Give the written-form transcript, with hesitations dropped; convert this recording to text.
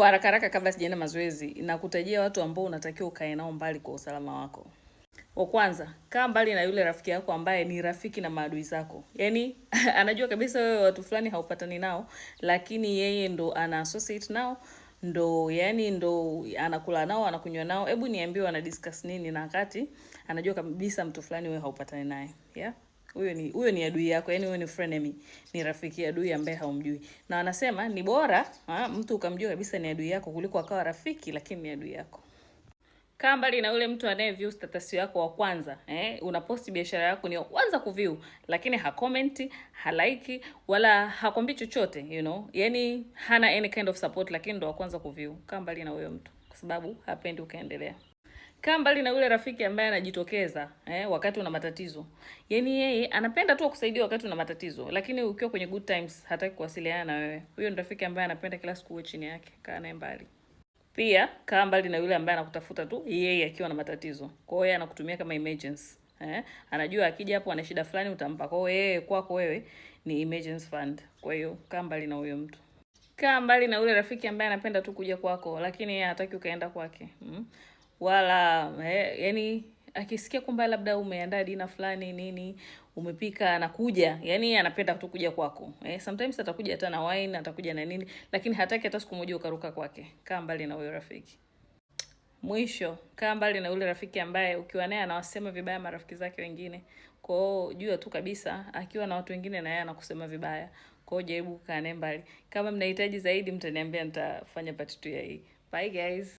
Kwa haraka haraka kabla sijaenda mazoezi, nakutajia watu ambao unatakiwa ukae nao mbali kwa usalama wako. Wa kwanza, kaa mbali na yule rafiki yako ambaye ni rafiki na maadui zako. Yaani anajua kabisa wewe watu fulani haupatani nao, lakini yeye ndo ana associate nao, ndo anakula nao, anakunywa nao. Hebu niambiwe wana discuss nini, na wakati anajua kabisa mtu fulani wewe haupatani naye. Yeah? Huyo ni adui yako, yani huyo ni frenemy, ni rafiki adui ambaye haumjui. Na wanasema ni bora mtu ukamjua kabisa ni adui yako kuliko akawa rafiki lakini ni adui yako. Kaa mbali na yule mtu anayeview status yako wa kwanza. Unaposti biashara yako ni wa kwanza kuview, lakini hakomenti, halaiki, wala hakwambii chochote, yani hana any kind of support, lakini ndo wa kwanza kuview. Kaa mbali na huyo mtu kwa sababu hapendi ukaendelea. Kaa mbali na yule rafiki ambaye anajitokeza wakati una matatizo. Yaani yeye anapenda tu kusaidia wakati una matatizo, lakini ukiwa kwenye good times hataki kuwasiliana na wewe. Huyo ni rafiki ambaye anapenda kila siku uwe chini yake. Kaa naye mbali. Pia kaa mbali na yule ambaye anakutafuta tu yeye akiwa na matatizo. Kwa hiyo yeye anakutumia kama emergency. Anajua akija hapo ana shida fulani utampa. Kwa hiyo yeye kwako wewe ni emergency fund. Kwa hiyo kaa mbali na huyo mtu. Kaa mbali na yule rafiki ambaye anapenda tu kuja kwako, lakini yeye hataki ukaenda kwake. Wala yani akisikia kwamba labda umeandaa dina fulani nini, umepika, anakuja, yani anapenda tu kuja kwako. Sometimes atakuja hata na wine, atakuja na nini, lakini hataki hata siku moja ukaruka kwake. Kaa mbali na huyo rafiki. Mwisho, kaa mbali na yule rafiki ambaye ukiwa naye anawasema vibaya marafiki zake wengine. Kwa hiyo jua tu kabisa akiwa na watu wengine na yeye anakusema vibaya. Kwa hiyo jaribu kukaa naye mbali. Kama mnahitaji zaidi mtaniambia, nitafanya part 2 ya hii. Bye guys.